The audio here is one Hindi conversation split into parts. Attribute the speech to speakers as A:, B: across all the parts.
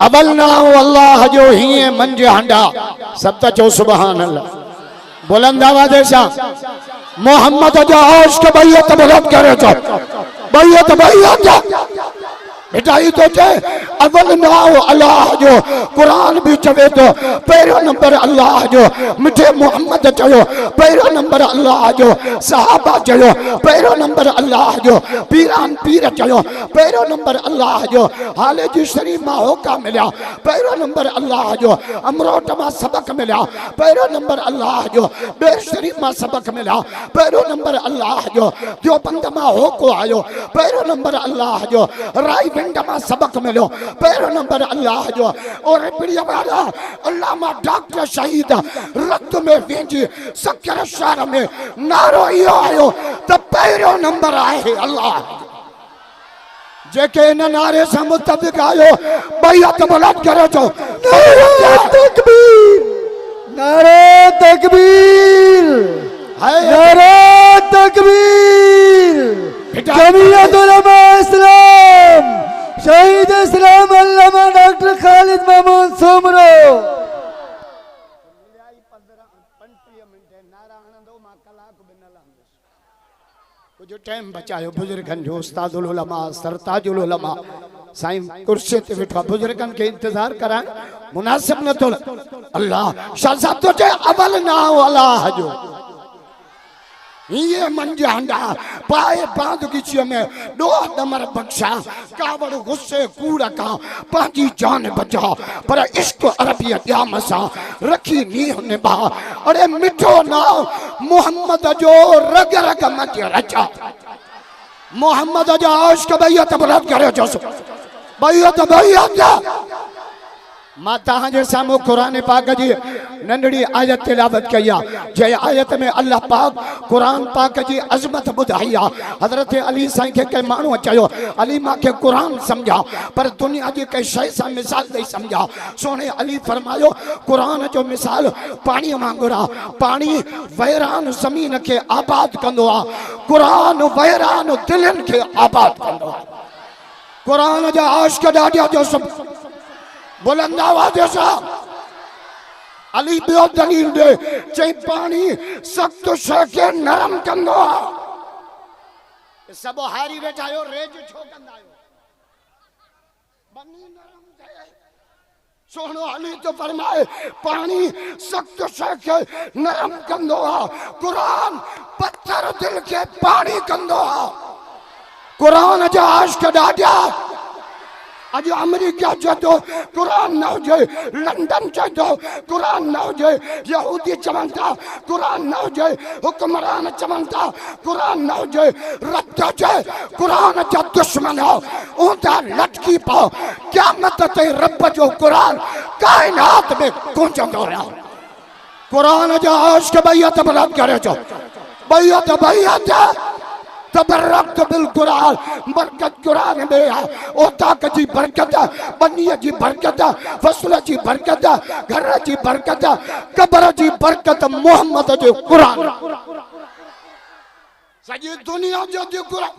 A: अवल ना अल्लाह जो ही मंज हंडा सब चो सुबहान अल्लाह बुलंद आवाज़ सां मोहम्मद जो आशिक़ बैयत बुलंद करे तो बैयत बेटा ये तो चे अवल नाओ अल्लाह जो कुरान भी चवे तो पहिरो नंबर अल्लाह जो मिठे मोहम्मद चयो पहिरो नंबर अल्लाह जो सहाबा चयो पहिरो नंबर अल्लाह जो पीरान पीर चयो पहिरो नंबर अल्लाह जो हाले जी शरीफ मां होका मिलिया पहिरो नंबर अल्लाह जो अमरोट मां सबक मिलिया पहिरो नंबर अल्लाह जो बेर शरीफ मां सबक मिलिया पहिरो नंबर अल्लाह जो बंद मां होको आयो पहिरो नंबर अल्लाह जो राई मा सबक मिलो पहिरो नंबर अल्लाह जो और बढ़िया वाला अल्लाह मा डॉक्टर शहीद रत में वेंजी सकर शहर में नारो यो आयो तो पहिरो नंबर आहे अल्लाह जेके इन नारे से मुताबिक आयो बैयत बुलंद करो जो नारे तकबीर नारे तकबीर जमीयत उलमा इस्लाम शहीद इस्लाम अल्लामा डॉक्टर खालिद महमूद सुमरो कुछ टाइम बचायो बुजुर्गन जो उस्तादुल उलमा सरताजुल उलमा साईं कुर्सी ते बैठा बुजुर्गन के इंतजार करा मुनासिब न तो अल्लाह शाह साहब तो चे अवल ना अल्लाह जो ये मंज हंडा पाए बांध गिचियो में दो नंबर बख्शा कावड़ गुस्से कूड़ा का पांची जान बचा पर इश्क अरबियत या मसा रखी नी होने बा अरे मिठो ना मोहम्मद जो रग रग मच रचा मोहम्मद जो आशिक़ बैयत बुलंद करे जो बैयत माता जे सामू कुरान पाक जी नंढड़ी आयत तिलावत कया जय आयत में अल्लाह पाक कुरान पाक जी अजमत बुधाई हजरत अली साईं के कई मानू चयो अली मां के कुरान समझा पर दुनिया जी कई शय सा मिसाल दे समझा सोने अली फरमायो कुरान जो मिसाल पानी वांगुरा पानी वैरान जमीन के आबाद कंदो आ कुरान वैरान दिलन के आबाद कंदो आ कुरान जा आशिक़ ॾाढा जो सब बुलंद आवाज़ सा अली बियो दलील दे चई पानी सख्त शय के नरम कंदो सब हारी वेठा आयो रेज छो कंदा आयो बनी नरम थे सोनो अली तो फरमाए पानी सख्त शय के नरम कंदो कुरान पत्थर दिल के पानी कंदो कुरान जा आशिक़ ॾाढा आज अमेरिका चो कुरान न हो लंदन चो कुरान न हो यहूदी चवन था कुरान न हो हुक्मरान चवन था कुरान न हो रत कुरान जा दुश्मन हो ऊंधा लटकी पाओ क़यामत ते रब जो कुरान कायनात में गूंजंदो रहो कुरान जा आशिक़ बैयत बुलंद करे जो बैयत तबर्रक बिल कुरान बरकत कुरान में ओताक जी बरकत बनिया जी बरकत फसल जी बरकत घर जी बरकत कब्र जी बरकत मोहम्मद जो कुरान सजी दुनिया जो कुरान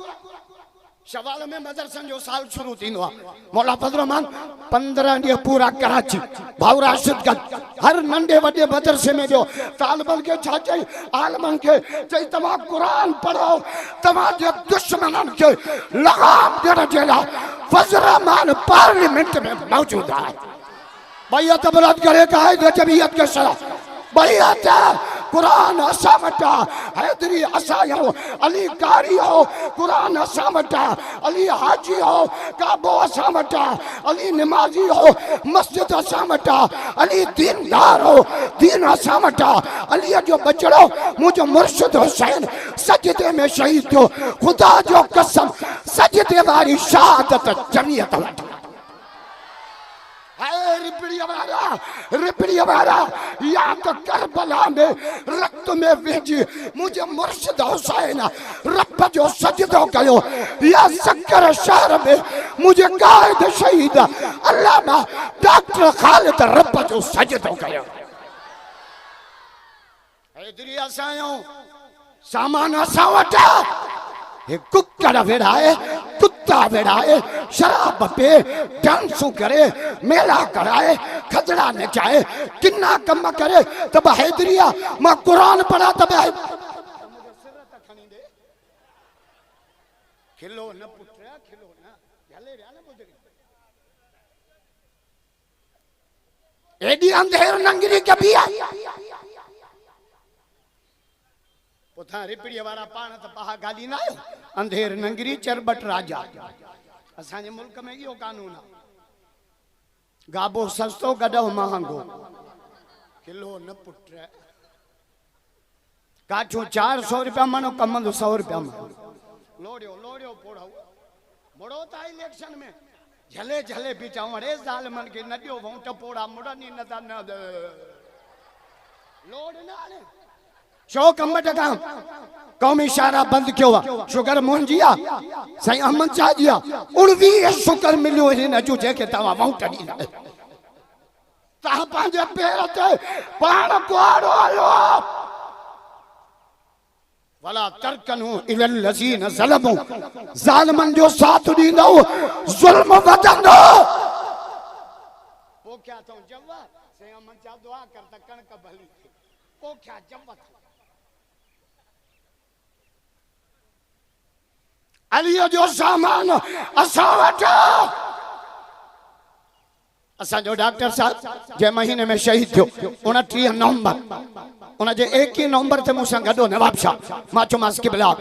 A: शवाल में मदरसन जो साल शुरू थी मौला फजल रहमान 15 ॾींहं पूरा कराची भाऊ राशिदगंज हर नंढे वॾे मदरसे में जो तालिबन के छा चई आलमन के चई तव्हां कुरान पढ़ो तव्हां जे दुश्मनन के लगाम ॾियण जे लाइ फजल रहमान पार्लियामेंट में मौजूद आहे बैयत बुलंद करे कायदे जमीयत के सलाह बैयत कुरान असा वटा हैदरी असायो अली कारी हो कुरान असा वटा अली हाजी हो काबो असा वटा अली नमाजी हो मस्जिद असा वटा अली दीनदार हो दीन असा वटा अली जो बचड़ो मुझो मुर्शिद हुसैन सजदे में शहीद थियो खुदा जो कसम सजदे वाली शहादत जमीयत वटा रिपड़िया वाला या तो करबला में रक्त में वेजी मुझे मुर्शिद हुसैन रब जो सजदो कयो या सकर शहर में मुझे कायद शहीद अल्लामा डॉक्टर खालिद रब जो सजदो कयो हैदरी असायो सामान असा वटा हे कुकड़ वेड़ा है पत्ता विड़ाए, शराब पे डांसू करे, मेला कराए, खजड़ा नचाए, किन्ना कम करे। तब हैदरिया मां कुरान पढ़ा तब खिलो न पुत्र खिलो न झले रे न बुझी एडी अंधेर नंगरी कभी आई पुथा रिपड़ी वाला पाण त पहा गाली ना आयो अंधेर नंगरी चरबट राजा असांजे मुल्क में इहो कानून आहे गाबो सस्तो गडो महांगो किलो न पुत्र काठो 400 रुपया मनो कमंदो 100 रुपया मनो लोड़ियो पोड़ा मोड़ो था इलेक्शन में झले झले बिचाऊ रे साल मन के नदियो वों टपोड़ा मुड़नी न ता न लोड ना ने शो कमट का कौमी इशारा बंद क्यों शुगर मोहन जिया सही अहमद शाह जिया उड़वी शुक्र मिलियो हिन जो जेके तवा वों टनी ता पांजे पैर ते पाण कोड़ो आयो वला तरकनु इलल लजीन ज़लमु ज़ालिमन जो साथ दींदो जुल्म वदंदो वो क्या तो जव्वा से मन चा दुआ कर त कणक भली वो क्या जव्वा अली जो सामान असा वठो असा जो डॉक्टर साहब जे महीने में शहीद थियो 29 नवंबर उनजे 21 नवंबर ते मूंसां गडो नवाब शाह मां चोमास किबला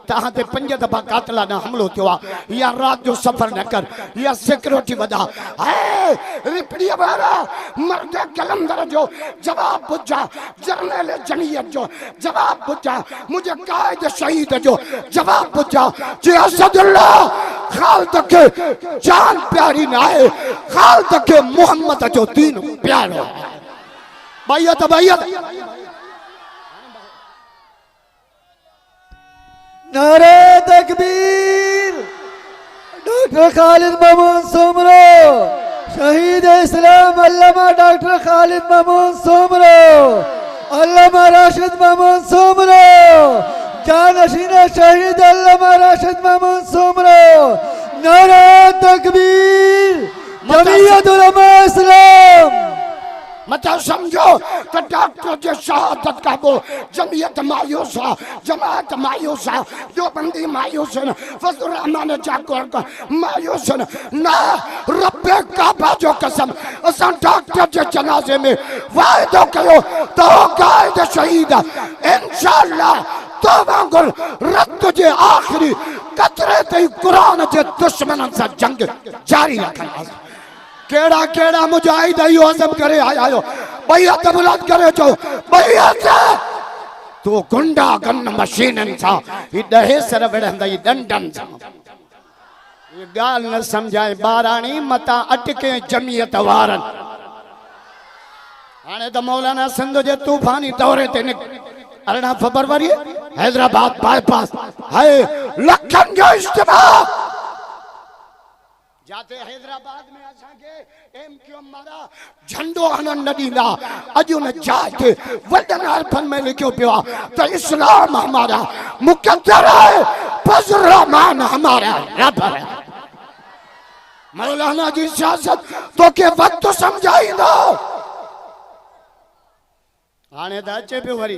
A: तहां ते 5 दफा कातला न हमलो थियो आ या रात जो सफर न कर या सिक्योरिटी वदा है रिपड़ी वाला मर्द कलंदर जो जवाब बुझा जर्नल जमीयत जो जवाब बुझा मुझे कायद शहीद जो जवाब बुझा जे असदुल्लाह खालिद के जान प्यारी ना है खालिद के मोहम्मद जो दीन प्यारो बैयत
B: नारे तकबीर। डॉक्टर खालिद महमूद सोमरो शहीद इस्लाम अल्लामा डॉक्टर खालिद महमूद सोमरो अल्लामा राशिद महमूद सोमरो जानशीन शहीद अल्लामा राशिद महमूद सोमरो नारे तकबीर जमीयत उलमा इस्लाम
A: मत समझो तो डॉक्टर जो शहादत का वो जमीयत मायूस है जमात मायूस है जो बंदी मायूस है फजल रहमान जाकोर का मायूस है ना रब्बे काबा जो कसम असा डॉक्टर जो जनाजे में वायदो कयो तो कायद शहीद इंशाअल्लाह तो वांगुर रत जे आखिरी कतरे ते कुरान जे दुश्मनन से जंग जारी रखन केड़ा केड़ा मुजाहिद आयो आजम करे आयो बैयत बुलंद करे जो बैयत तो गुंडा गन मशीनन सा ई दहे सर वड़ंदा ई डंडन सा ये गाल न समझाए बारानी मता अटके जमीयत वारन हाने तो मौलाना सिंध जे तूफानी दौरे ते 18 फरवरी हैदराबाद बाईपास है लखन जो इज्तिमा जाते हैदराबाद में असा के एमक्यू मारा झंडो हनन न दींदा अजो न जाके वडन अरफन में लिखियो पियो तो इस्लाम हमारा मुकद्दर है फजल रहमान हमारा रब है मौलाना जी सियासत तो के वक्त समझाई दो हाने दा अचे पियो वरी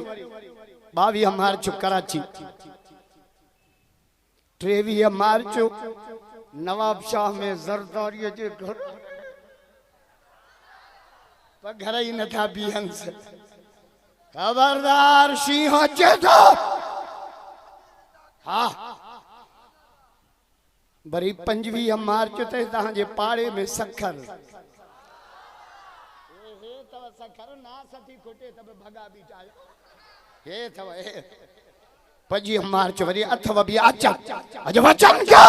A: 22 मार्च कराची 23 मार्च नवाब शाह में जरदारी जे घर पर घर ही न था बिहन से खबरदार सिंह अचे तो हाँ वरी 25 मार्च ते तहां जे पाड़े में सखर सखर ना सती खोटे तब भगा भी चाहे हे थव हे 25 मार्च वरी अथव भी अचन अज वचन क्या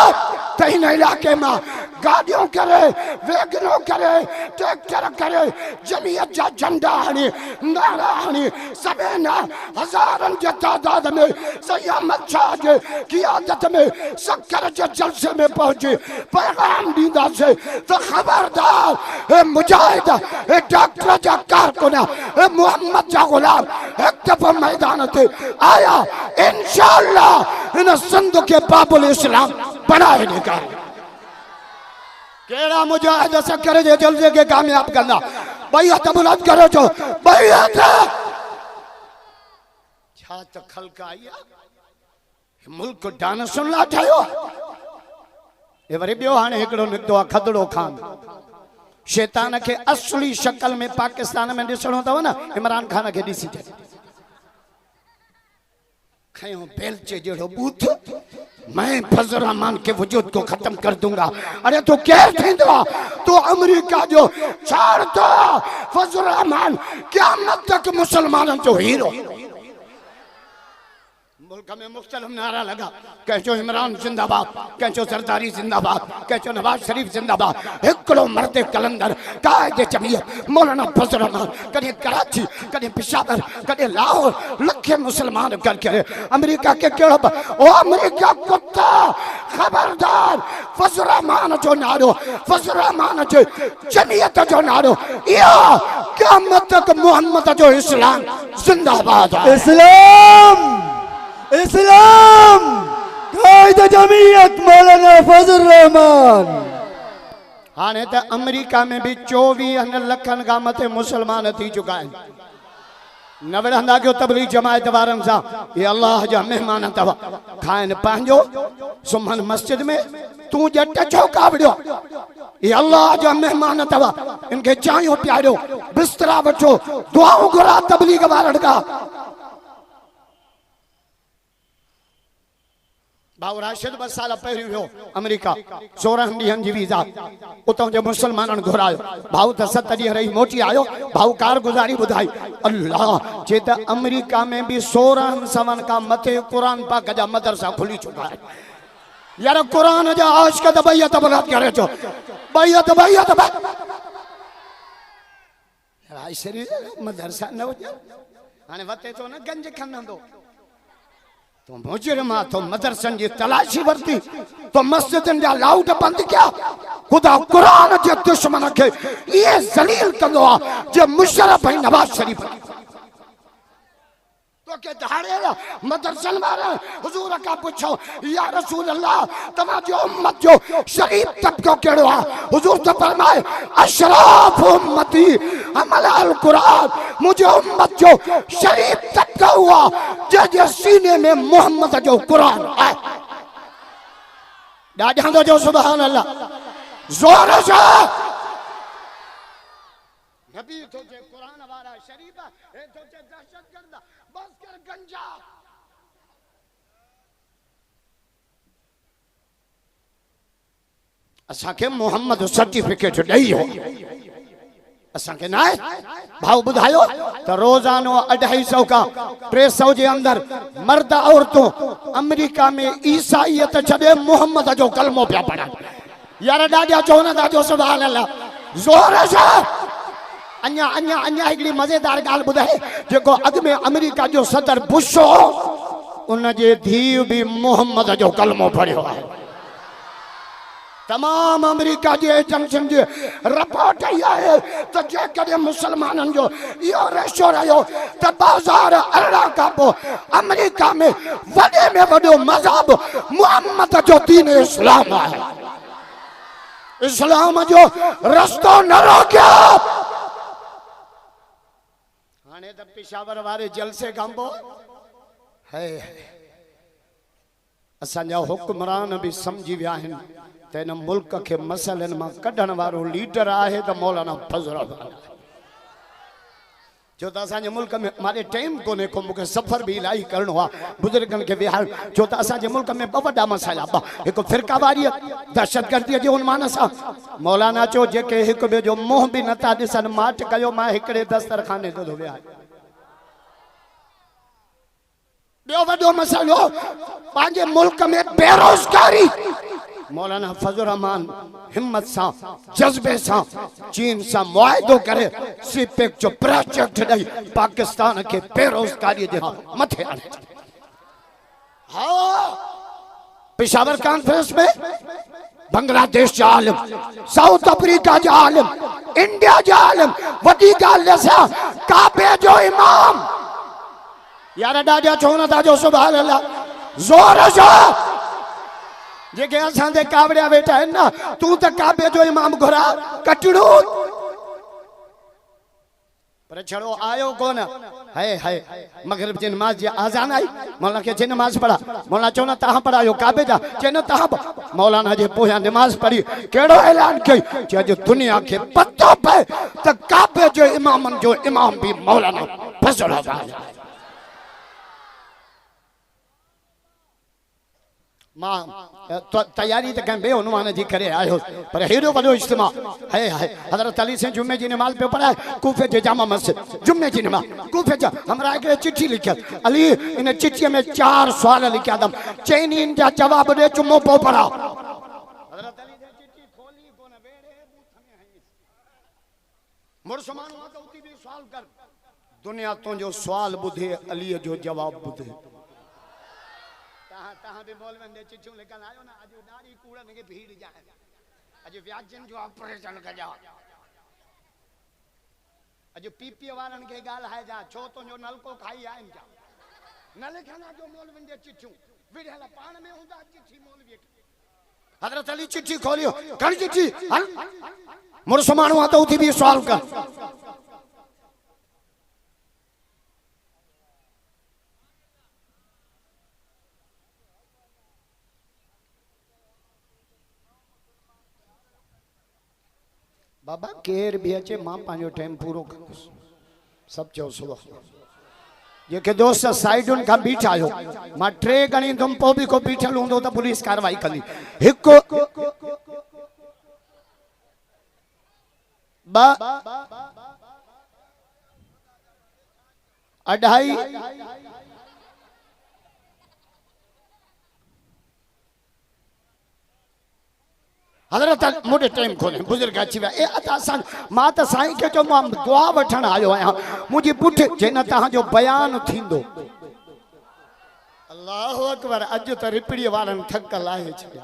A: तइन इलाके में गाड़ियों करे वेगनो करे ट्रैक्टर करे जमीयत जा झंडा हणी नारा हणी सवेना हजारन जे तादाद में सयामत शाह जे क़ियादत में सक्कर जे जलसे में पहुंचे पैगाम दींदा से तो खबरदार ए मुजाहिद ए डॉक्टर जा कारकुन ए मोहम्मद जा गुलाम एक दफा मैदान ते आया इंशाअल्लाह इन सिंध के बाबुल इस्लाम बनाए देगा। केड़ा मुजाहिद से करे जे जल्दी के कामयाब करना बैयत बुलंद करो जो बैयत छा त खलका आया मुल्क डान सुन ला ठायो ए वरी बियो हाने एकड़ो निकतो आ खदड़ो खान शैतान के असली शक्ल में पाकिस्तान में दिसणो तव ना इमरान खान के दिसी जे खयो बेलचे जेड़ो बूथ मैं फजल रहमान के वजूद को खत्म कर दूंगा। अरे तो क्या थींदो तो अमेरिका जो छाड़ दो फजल रहमान क़यामत तक मुसलमानों जो हीरो मुल्क में मुख्तलिफ नारा लगा कहचो इमरान जिंदाबाद कहचो सरदारी जिंदाबाद कहचो नवाज शरीफ जिंदाबाद एकड़ो मर्द कलंदर कायदे जमीयत मौलाना फजल रहमान कदे कराची कदे पेशावर कदे लाहौर लखे मुसलमान कर करे अमेरिका के केड़ो ओ अमेरिका कुत्ता खबरदार फजल रहमान जो नारो फजल रहमान जो जमीयत जो नारो या क़यामत तक मोहम्मद जो इस्लाम जिंदाबाद
B: इस्लाम इस्लाम कायदे जमीयत मौलाना फजल रहमान।
A: हाने तो अमेरिका में भी 24 लखन का मथे मुसलमान थी चुका है न विढ़ंदा कयो तबलीग जमायत वारन सा ये अल्लाह जा मेहमान तव खाइन पंहिंजो सुमन मस्जिद में तू जट छो कावड़ियो ये अल्लाह जा मेहमान तव इनके चायो प्यारो बिस्तरा वठो दुआऊं घुरा तबलीग वारन का भाउ राशिद 2 साल पहिरियों वियो अमेरिका 16 ॾींहंनि जी वीज़ा उतां जे मुसलमाननि घुरायो भाउ त 7 ॾींहं रही मोटी आयो भाउ कारगुज़ारी ॿुधाई अल्लाह जे त अमेरिका में भी 16 सवन का मथे कुरान पाक जा मदरसा खुली चुका है यार कुरान जा आशिक त बैयत बुलंद करे छो बैयत राय शरीफ मदरसा न वञे हाणे वते तो न गंज खणंदो तो मुजरिमा तो मदरसन की तलाशी वरती तो मस्जिदन जा लाउड बंद किया खुदा कुरान जे दुश्मन के ये जलील कंदो आ जे मुशर्रफ है नवाज शरीफ तो के धाड़े मदरसन वाले हुजूर का पूछो या रसूल अल्लाह तमा जो उम्मत जो शरीफ तबको केड़ो आ हुजूर तो फरमाए अशराफ उम्मती अमल अल कुरान मुझे उम्मत जो शरीफ तबका हुआ जे सीने में मोहम्मद जो कुरान है डाढा दो जो सुभान अल्लाह जोर से नबी तो जे कुरान वाला शरीफ है तो जे दहशतगर्द बस कर गंजा असा के मोहम्मद सर्टिफिकेट दई हो असा के ना भाव बुधायो तो रोजानो 250 का 300 के अंदर मर्द औरतों अमेरिका में ईसाईयत छदे मोहम्मद जो कलमो पिया पढ़ा यार डाडिया चोना दाजो सुभान अल्लाह जोर से अन्या अन्या अन्या हिकड़ी मजेदार गाल बुधाए जेको अग में अमेरिका जो सदर बुश हो उन जे धीउ भी मोहम्मद जो कलमो पढ़ियो है तमाम अमेरिका जे एजेंसियुनि जे रिपोर्ट आई है तो जे कदे मुसलमानन जो यो रेशो रहो तो 2018 का पो अमेरिका में वडे में वडो मजहब मोहम्मद जो दीन इस्लाम है इस्लाम जो रस्तो न रोकियो हाने तो पेशावर वाले जलसे गंबो है असांजा हुक्मरान भी समझी विया आहिनि तेन मुल्क के मसलन में कढ़ण वारो लीडर है तो मौलाना फजल रहमान जो असांजे मुल्क में मारे टाइम कोने को मुझे सफर भी इलाही करणो आ बुजुर्गन के विहार जो असांजे मुल्क में ब वडा मसला बा एक फिरकावारी दहशतगर्दी जो उन्मान सा मौलाना चो जेके एक बे जो मोह भी नता दिसन माट कयो मां एकड़े दस्तरखाने तो विया बे वडो मसलो पांजे मुल्क में बेरोजगारी मौलाना फजल रहमान हिम्मत सा जज्बे सा चीन सा मुआहदो करे सीपेक जो प्रोजेक्ट दई पाकिस्तान के बेरोजगारी जे मथे आने हाँ पेशावर कॉन्फ्रेंस में बांग्लादेश जा आलिम साउथ अफ्रीका जा आलिम इंडिया जा आलिम वडी गाल सा काबे जो इमाम यार डाडिया छोना था जो सुभान अल्लाह जोर से जेके असांजे कावड़िया वेठा आहिनि न तू त काबे जो इमाम घुरा कटड़ो पर छड़ो आयो कोन है मगरिब जी नमाज जी आजान आई मौलाना के जे नमाज पढ़ा मौलाना चो न तहां पढ़ायो काबे जा जे न तहां मौलाना जे पोया नमाज पढ़ी केड़ो ऐलान कई जे जो दुनिया के पतो पे त काबे जो इमामन जो इमाम भी मौलाना फजल है मां तैयारी तो कहीं बेउनवान जी करे आयो पर हेडो वडो इज्तिमा है हजरत अली से जुम्मे जी नमाज पे पढ़ा कूफे जे जामा मस्जिद जुम्मे जी नमाज कूफे जा हमरा एक चिट्ठी लिखल अली इन चिट्ठी में 4 सवाल लिखा दम चैन इन जा जवाब दे चुम्मो पो पढ़ा हजरत अली जे चिट्ठी खोली कोन वेड़े बूथ में है मुर्समान हुआ तो उती भी सवाल कर दुनिया तो जो सवाल बुधे अली जो जवाब बुधे तहां भी बोल में चिट्ठी लेकर आयो ना आज दाढ़ी कूड़न के भीड़ जाए आज व्याजन जो ऑपरेशन कर जा आज पीपी वालन के गाल है जा छो तो जो नलको खाई आइन जा नले खाना जो मोल में चिट्ठी विड़ला पान में हुंदा चिट्ठी मौलवी हजरत अली चिट्ठी खोलियो कण चिट्ठी हल मुर्समान हुआ तो उठी भी सवाल कर बाबा केर भी अचे मां पांजो टाइम पूरो कंदुस सब चो सुबह जेके दोस्त साइडुन का बीठा आयो मां ट्रे गणी तुम पो भी को बीठल हुंदो त पुलिस कार्रवाई कंदी हिको बा अढ़ाई हजरत मोटे टाइम खोले बुजुर्ग अची विया ए असां मां त साईं के जो मां दुआ वठण आयो आहियां मुंहिंजी पुठ जिन तव्हांजो बयान थींदो अल्लाहु अकबर अॼु त रिपड़ी वारनि थक लाहे छॾिया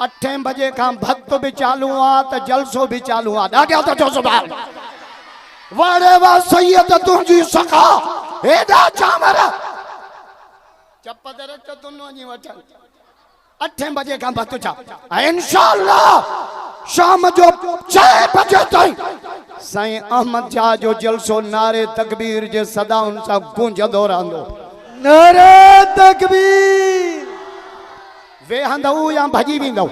A: 8 बजे खां भक्त भी चालू आ त जलसो भी चालू आ ॾाढा त जो सुभान वारे वा सैयद तुंहिंजी सखा हेॾा चामर चप दर त दुनो जी वठल 8 बजे का भक्त चा इंशाअल्लाह शाम जो 6 बजे ताईं साईं अहमद शाह जो जलसो नारे तकबीर जे सदाउन सा गूंजदो रहंदो
B: नारे तकबीर
A: वे हंदऊ या भजी विंदो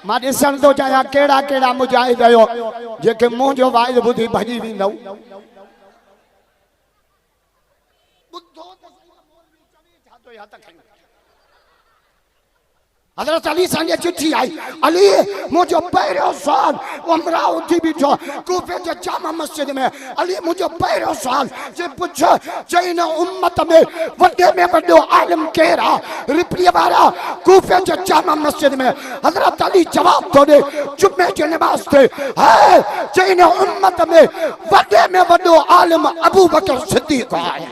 A: मां ॾिसण तो चाहियां केड़ा केड़ा मुजाहिद आयो जेके मुंहिंजो वाइद ॿुधी भजी विंदो बुद्धो त मौलवी चवी छा तो या त हजरत अली सांगे चिट्ठी आई अली मुझे पहिरियों साल उमरा उठी बीठो कूफे जे जामा मस्जिद में अली मुझे पहिरियों साल जे पुछ चई न उम्मत में वडे में वडो आलिम केरा रिपड़ी वाला कूफे जे जामा मस्जिद में हजरत अली जवाब तो दे जुम्मे जे नमाज थे है चई न उम्मत में वडे में वडो आलिम अबू बकर सिद्दीक है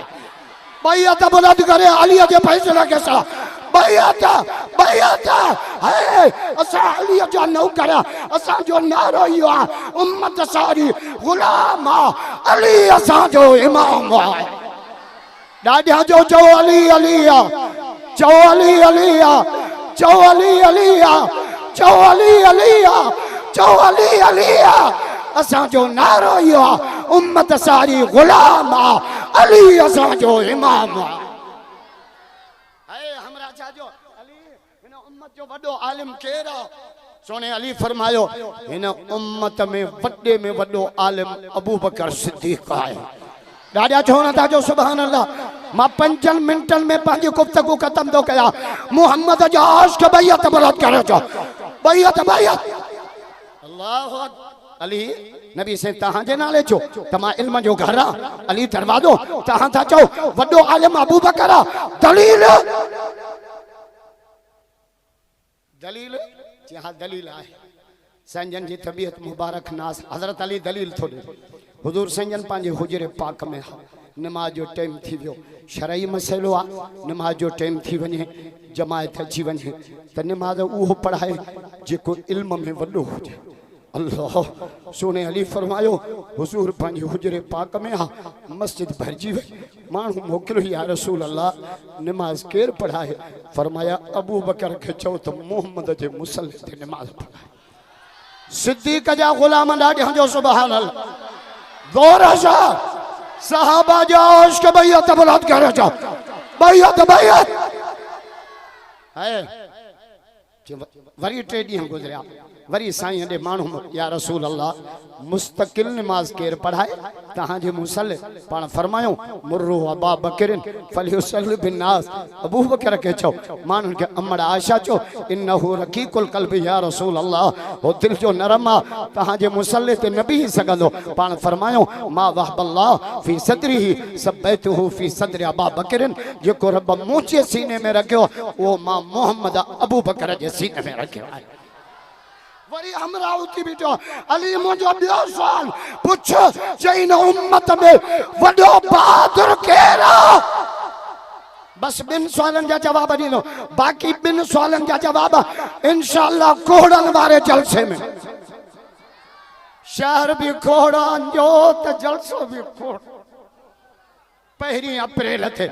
A: बैयत बुलंद करे अली जे फैसला के साथ बैयत है असा अली जो नौकर असा जो नारो यो उम्मत सारी गुलाम अली असा जो इमाम है दादा जो अली अली चो अली अली चो अली अली चो अली अली चो अली अली असा जो नारो यो उम्मत सारी गुलाम अली असा जो इमाम है हमरा चाजो अली इन उम्मत जो वडो आलिम केरा सोने अली फरमायो इन उम्मत में वडे में वडो आलिम अबू बकर सिद्दीक है दादा छोना था जो सुभान अल्लाह मां 5 मिनटन में पांजी गुफ्तगू खत्म तो कया मोहम्मद जो आशिक बैयत बरत करे जो बैयत अल्लाह अली नबी से तहां जे नाले चो तमा इल्म जो घर अली दरवाजो तहां था चो वडो आलिम अबू बकर दलील दलील जहां दलील है संजन जी तबीयत मुबारक नास हजरत अली दलील थोड़े हुजूर संजन पांजे हुजरे पाक में नमाज जो टाइम थी वियो शरई मसलो आ नमाज जो टाइम थी वने जमायत अची वने त नमाज उहो पढ़ाए जेको इल्म में वडो हुजे अल्लाह सोने अली फरमायो हुजूर पंहिंजे हुजरे पाक में आ मस्जिद भरजी वई माण्हू मोकिलियो या रसूल अल्लाह नमाज केर पढ़ाए फरमाया अबू बकर खे चओ त मोहम्मद जे मुसल्ले ते नमाज पढ़ाए सिद्दीक जा गुलाम ॾाढे जो सुभान अल्लाह गौर जा सहाबा जा इश्क बैयत बुलंद करे जा बैयत है वरी 3 ॾींहं गुज़रिया वरी साईं ॾे माण्हू या रसूल अल्लाह मुस्तकिल नमाज केर पढ़ाए तहां जे मुसल्ले पाण फरमायो मुर्रु अबा बकरिन फलियुसल्लि बिन्नास अबू बकर के चो माण्हुनि खे अमड़ आयशा चो इन्नहु रकीकुल क़ल्बि या रसूल अल्लाह हो दिल जो नरम आ तहां जे मुसल्ले ते न बीह सघंदो पाण फरमायो मा वहबल्लाह फी सदरिही सबैतहु फी सदरि अबा बकरिन जेको रब मुंहिंजे सीने में रखियो उहो मां मोहम्मद अबू बकर जे सीने में रखियो आहे वरी अमरावती भी जो अली मुझे बियो सवाल पूछ चईन उम्मत में वडो बहादुर केरा बस 2 सवालन जा जवाब ॾींदो बाक़ी 2 सवालन जा जवाब इंशाअल्लाह कोड़न वारे जलसे में शहर भी कोड़न जो त जलसो भी कोड़ 1 अप्रैल थे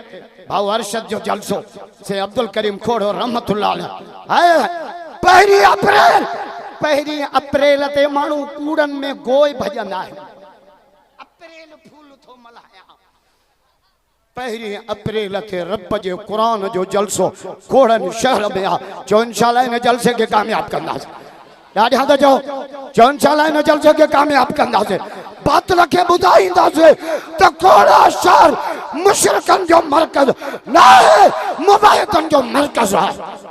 A: भाऊ अरशद जो जलसो से अब्दुल करीम खोड़ो रहमतुल्लाह अलैह है 1 अप्रैल 1 अप्रैल ते माण्हू कूड़न में गोई भजंदा है अप्रैल फूल थो मल्हाया 1 अप्रैल ते रब जे कुरान जो जलसो खोड़न शहर में आ जो इंशाअल्लाह इन जलसे के कामयाब कंदासीं ॾाढा त जो इंशाअल्लाह इन जलसे के कामयाब कंदासीं बातिल खे ॿुधाईंदासीं त कोड़ा शहर मुशरिकन जो मरकज न आहे मुबाहिदन जो मरकज आहे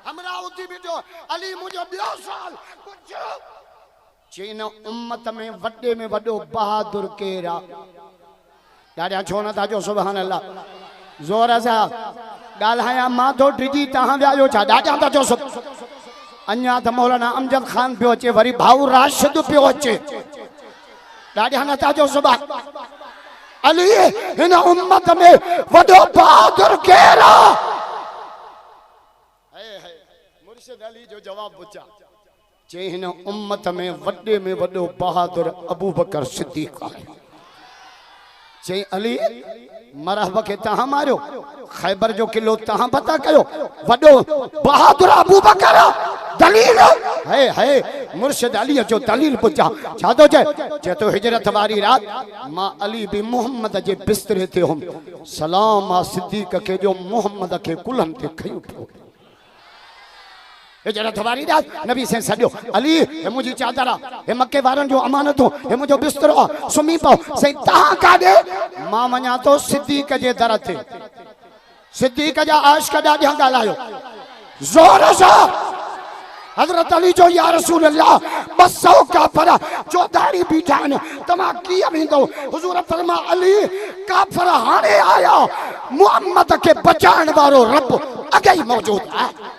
A: अमरावती भी जो अली मुझे बियो सवाल कुछ चीन उम्मत में वडे में वडो बहादुर केरा ॾाढा छो न था जो सुभान अल्लाह जोर सां ॻाल्हाया मां तो डिजी तहां वियायो छा ॾाढा था जो अञा त मौलाना अमजद खान पियो अचे वरी भाऊ राशिद पियो अचे ॾाढा न था जो सुभान अली हिन उम्मत में वडो बहादुर केरा मुर्शिद अली जो जवाब पूछा चे हिन उम्मत में वडे में वडो बहादुर अबू बकर सिद्दीक है चे अली मरहब के तहां मारियो खैबर जो किलो तहां पता कयो वडो बहादुर अबू बकर दलील है मुर्शिद अली जो दलील पूछा छा तो चे तो हिजरत वारी रात मां अली भी मोहम्मद जे बिस्तरे ते हुम सलाम आ सिद्दीक के जो मोहम्मद के कुलन ते खयो पियो हिजरत वारी रात नबी से सॾियो अली हे मुझी चादर हे मक्के वारन जो अमानत हे मुझो बिस्तरो सुमी पाओ सही तहां काॾे मां वञा तो सिद्दीक जे दर ते सिद्दीक जा आशिक ॾाढा ॻाल्हायो ज़ोर सां हजरत अली जो या रसूल अल्लाह 200 काफर जो दाढ़ी बीठा आहिनि तव्हां कीअं वेंदो हुजूर फरमा अली काफर हाणे आया मुहम्मद के बचाइण वारो रब अॻे ई मौजूद आहे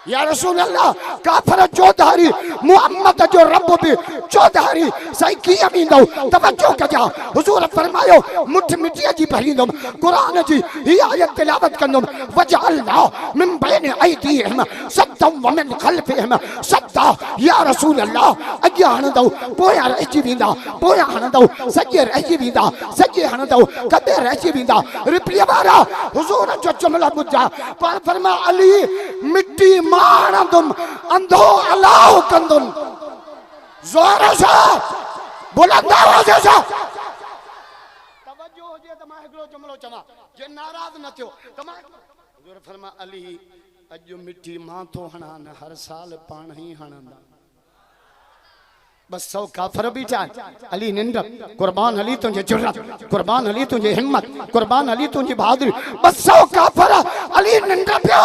A: या रसूल अल्लाह काफर चौधारी मुहम्मद जो रब भी चौधारी सही किया वेंदो तवज्जो कजा हुजूर फरमायो मुठ मिट्टी जी भरींदुम कुरान जी ही आयत तिलावत कंदुम वजअलना मिन बैन ऐदीहिम सद्दम व मिन खल्फिहिम सद्दा या रसूल अल्लाह अॻियां हणंदो पोयां रहिजी वेंदा पोयां हणंदो सॼे रहिजी वेंदा सॼे हणंदो कॾहिं रहिजी वेंदा रिपलीअ वारा हुजूर जो जुमला ॿुधा पर फरमा अली मिट्टी मानदुम अंधो अलाह कंदुम जोर से बुलंद आवाज से तवज्जो हो जे त मां हिकड़ो जुमलो चवा जे नाराज न थियो त मां हुजूर फरमा अली अॼु मिट्टी मां तो हणा न हर साल पाण ही हणंदा 200 काफर भी चाहे अली निंद कुर्बान अली तुझे जुर्रत कुर्बान अली तुझे हिम्मत कुर्बान अली तुझी बहादुरी 200 काफर अली निंद पियो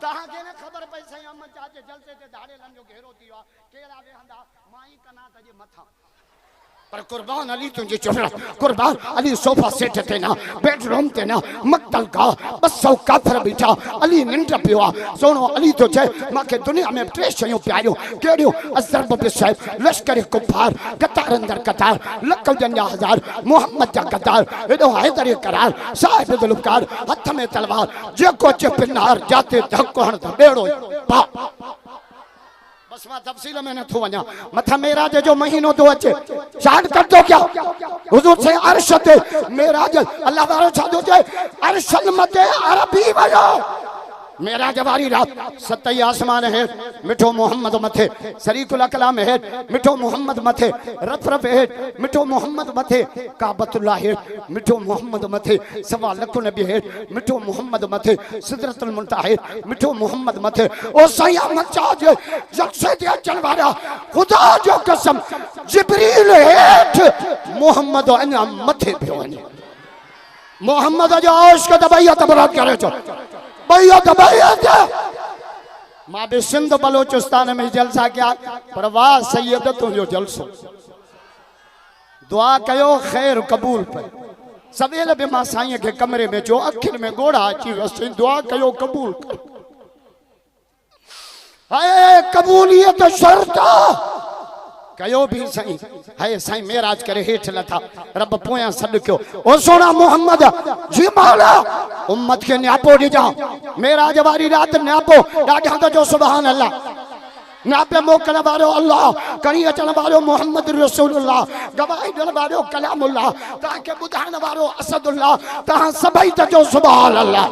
A: तहां के ने खबर पई सही अहमद चाचे जलसे ते धाड़े लन जो घेरो दियो केड़ा वेहंदा माई कना तजे मथा पर कुर्बान अली तुझे जुर्रत कुर्बान अली सोफा सेट ते ना बेडरूम ते ना मक्तल का 200 काफर बीठा अली निंड पियो सोनो अली तो चे माके दुनिया में 3 शयूं प्यारियो केड़ियो अजरब बिसाहिब लश्कर कुफार कतार अंदर कतार लख जंजा हजार मोहम्मद जा कतार एडो हैदर करार साहिब जुल्फकार हथ में तलवार जेको चे पिनार जाते धक्को हण बेड़ो पा बस मां तफसील में न थो वञा मथा मेराज जो महीनो तो अचे शाद कर दो क्या हुजूर से अर्श ते मेराज अल्लाह वारो छा दो जे अर्श मते अरबी वयो मेराज वारी रात सतई आसमान है मिठो मोहम्मद मथे शरीकुल कलाम है मिठो मोहम्मद मथे रफ है मिठो मोहम्मद मथे काबतुल्लाह है मिठो मोहम्मद मथे सवा लख नबी है मिठो मोहम्मद मथे सिदरतुल मुंतहा है मिठो मोहम्मद मथे ओ सैया मचाज जक्से दे अचन वाला खुदा जो कसम जिब्रील है मोहम्मद अना मथे पियो वने मोहम्मद जो आशिक दबाइया तबरात करे छो बैयत मां भी सिंध बलोचिस्तान में जलसा किया पर वाह सैयद तुझो जलसो दुआ कयो खैर कबूल पे सवेल बि मां साईं के कमरे में जो अखिन में गोड़ा अची वसी दुआ कयो कबूल कर हाय कबूलियत शर्त कयो भी सही हाय साईं मेराज करे हेठ लथा रब पोया सद कयो ओ सोना मोहम्मद जी मौला उम्मत के न्यापो ॾिजा मेराज वारी रात न्यापो ॾाढा त जो सुभान अल्लाह न्यापे मोकल वारो अल्लाह कणी अचण वारो मोहम्मद रसूलुल्लाह गवाही ॾियण वारो कलामुल्लाह तव्हांखे ॿुधाइण वारो असदुल्लाह तव्हां सभई त जो सुभान अल्लाह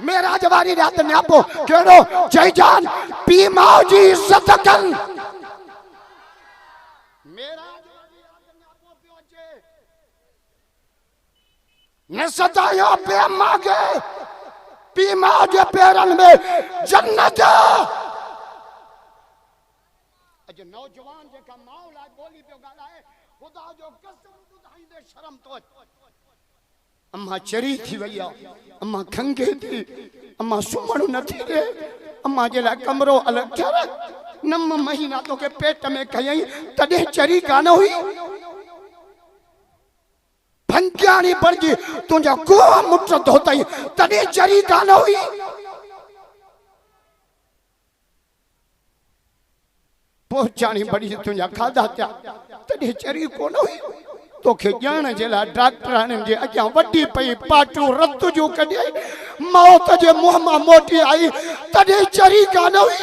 A: मेराज वारी रात न्यापो कहिड़ो चई जान पी माउ जी इज़त कनि न सतायो पे मांगे पीमा जे पैरन में जन्नत अज नौजवान जेका मौला बोली पे गालाए खुदा जो कसम बुधाईंदे शर्म तो अम्मा चरी थी वैया अम्मा खंगे थी अम्मा सुमण न थी रे अम्मा जे ला कमरो अलग छर नम महीना तो के पेट में कयई तडे चरी कान हुई भंक्यानी पड़जी तुझा को मुठ धोतई तडे चरी कान हुई पहुंचानी बड़ी तुझा खादा त्या तडे चरी कोन हुई तोखे जान जे ला डॉक्टरान जे अग्या वडी पई पाटू रत जो कढे मौत जे मुंह मा मोटी आई तडे चरी कान हुई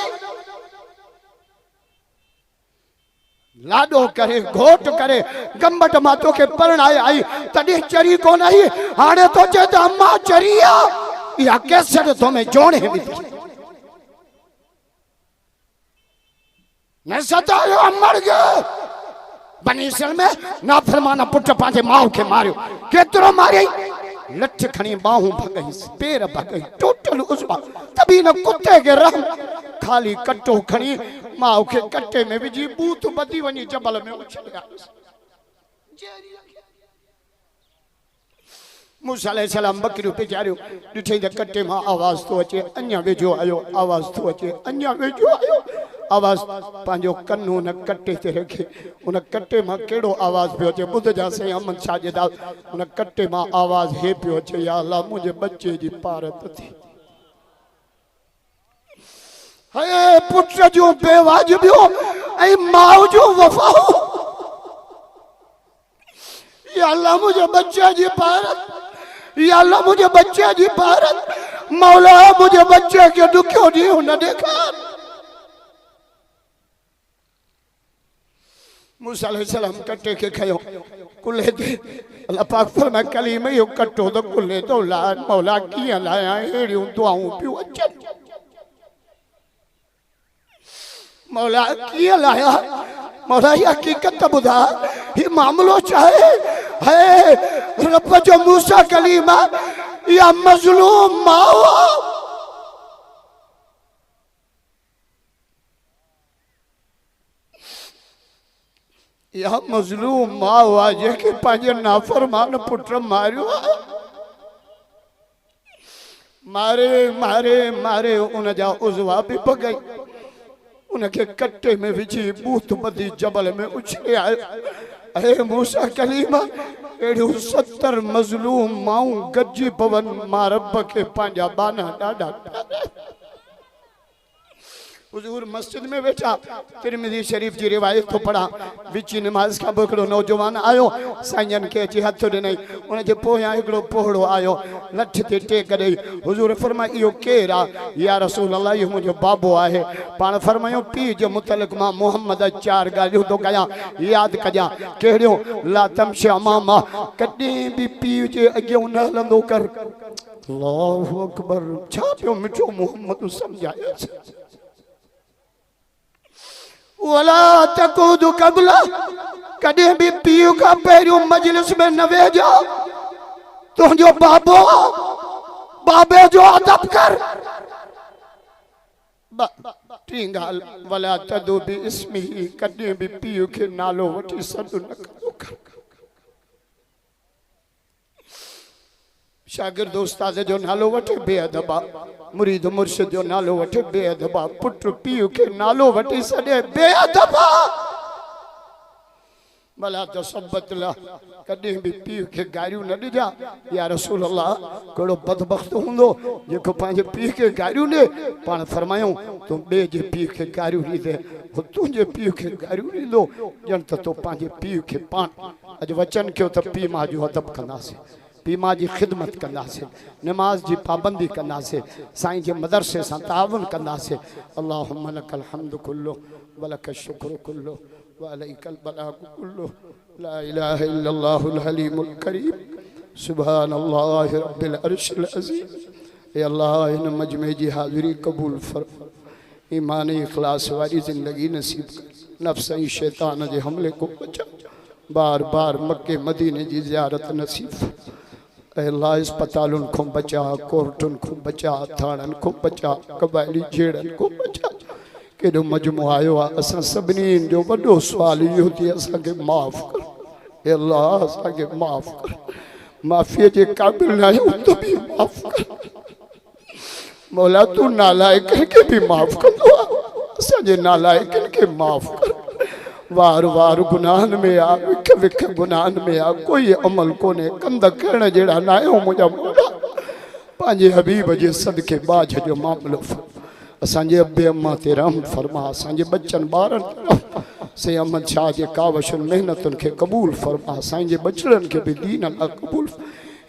A: लाडो करे घोट करे गंबट मातो के परणाए आई तडे चरी कोन आई हाने तो जे अम्मा चरिया या कैसे तो में जोड़े भी न सतायो मर गए बनी इसराइल में नाफरमाना पुट पांचे माऊ के मारियो केतरो मारे लठ खणी बाहू भगई पैर भगई टोटल उसवा तभी न कुत्ते के रहम खाली कट्टो खणी माऊ के कट्टे में विजी बूथ बदी वनी जबल में उछलिया मूसा अलैहि सलाम बकरी पे जारियो डिठे द कट्टे में आवाज तो अचे अन्या वेजो आयो आवाज तो अचे अन्या वेजो आयो आवाज पांजो कन्नो न कट्टे ते रखे उन कट्टे में केड़ो आवाज पियो अचे बुध जा से अमन साजिदा उन कट्टे में आवाज हे पियो अचे या अल्लाह मुझे बच्चे जी पारत थी हे पुत्र जो बेवाजिबियो ऐ माउ जो वफा या अल्लाह मुझे बच्चे जी पारत या अल्लाह मुझे बच्चे जी पारत मौला मुझे बच्चे के दुखियों दी न देखा मूसा अलैहि सलाम कट्टे के खयो कुल्ले दे अल्लाह पाक फरमाए कलीमे यो कट्टो तो कुल्ले तो ला मौला किया लाया एड़ियों दुआऊं पियो अचन मौला किया लाया मौला ये हकीकत बुधा ये मामलो चाहे है रब जो मूसा कलीमा या मजलूम माओ या मजलूम माओ आज के पांच नाफरमान पुत्र मारियो मारे मारे मारे उन जा उजवा भी भगई उनके कट्टे में विझी बूथ बदी जबल में उछले आए मूसा कलीमा एड़ो 70 मजलूम माऊ गजी पवन मां रब के पांजा बाना डाडा हुजूर मस्जिद में बैठा तिरमिज़ी शरीफ की रिवायत तो पढ़ा विची नमाज का हिकिड़ो नौजवान आयो साईं के अची हथ ॾिनई उन जे पोयां हिकिड़ो पोहड़ो आयो लठ ते टेक ॾेई हुजूर फरमायो इहो केरु आहे या रसूल अल्लाह इहो मुंहिंजो बाबो आहे पाण फरमायो पीउ जे मुतलिक़ मां मोहम्मद चार ॻाल्हियूं थो कयां यादि कजां कहिड़ियूं ला तमशि अमामा कॾहिं बि पीउ जे अॻियां न हलंदो कर अल्लाहु अकबर छा पियो मिठो मोहम्मद सम्झायसि वला तकूदु कबला कॾहिं बि पीउ खां पहिरियों मजलिस में न वेहजो तुंहिंजो बाबो बाबे जो अदब कर टी ॻाल्हि वला तदू बि इस्मी कॾहिं बि पीउ खे नालो वठी सॾु न करो शागिर्द उस्ताद जो नालो वठे बेअदब मुरीद मुर्शिद जो नालो वठे बेअदब पुट पीउ के नालो वठी सॾे बेअदब भला तो सबत ला कॾहिं बि पीउ खे गारियूं न ॾिजा या रसूल अल्लाह कहिड़ो बदबख्त हूंदो जेको पंहिंजे पीउ खे गारियूं ॾे पाण फरमायूं तूं ॿिए जे पीउ खे गारियूं ॾींदे हू तुंहिंजे पीउ खे गारियूं ॾींदो ॼण त तूं पंहिंजे पीउ खे पाण अॼु वचन कयो त पीउ मां जो अदब कंदासीं पीउ मां जी ख़िदमत कंदासीं नमाज जी पाबंदी कंदासीं साईं जे मदरसे सां ताउन कंदासीं अल्लाहुम्मा लकल हम्दु कुल्लु व लक शुक्र कुल्लु व अलैकल बलागु कुल्लु ला इलाहा इल्लल्लाहुल हलीमुल करीम सुभानल्लाहि रब्बिल अर्शिल अज़ीम ए अल्लाह इन मजमे जी हाज़िरी कबूल फरमा ईमान इखलास वाली ज़िंदगी नसीब कर नफ्स ऐं शैतान जे हमले को बचा बार बार मक्के मदीने जी ज़ियारत नसीब अल्लाह अस्पतालों को बचा कोर्टन को बचा थानन को बचा कबायली जेड़न को बचा केडो मजमू आयो असा सबनी जो बड़ो सवाल इहो थी असा के माफ कर अल्लाह असा के माफ कर माफी जे काबिल ना हो तो भी माफ कर मौला तू नालायक के भी माफ कर दो असा जे नालायक के माफ कर वार वार गुनाहन में आ विख विख गुनाहन में आ कोई अमल कोने कंद करण जेड़ा ना हो मुझा मौला पांजे हबीब जे सदके बाज जो मामलो असांजे अब्बे अम्मा ते रहम फरमा असांजे बच्चन बारन से अहमद शाह जे कावशन मेहनतन के कबूल फरमा साईं जे बचड़न के भी दीन अल्लाह कबूल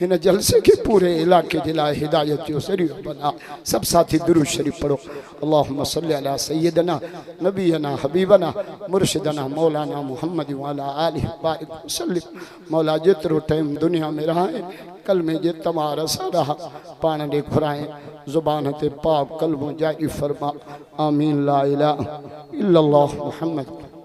A: इन जलसे के पूरे इलाके जिला हिदायत जो सरियो बना सब साथी दुरूद शरीफ पढ़ो अल्लाहुम्मा सल्ली अला सय्यदना नबीना हबीबना मुर्शिदना मौलाना मुहम्मद व अला आलिहि बारिक वसल्लम मौला जेतरो टाइम दुनिया में रहाए कल में जे तमारा सा रहा पाण दे घुराए जुबान ते पाक कलमो जारी फरमा आमीन ला इलाहा इल्लल्लाह मुहम्मद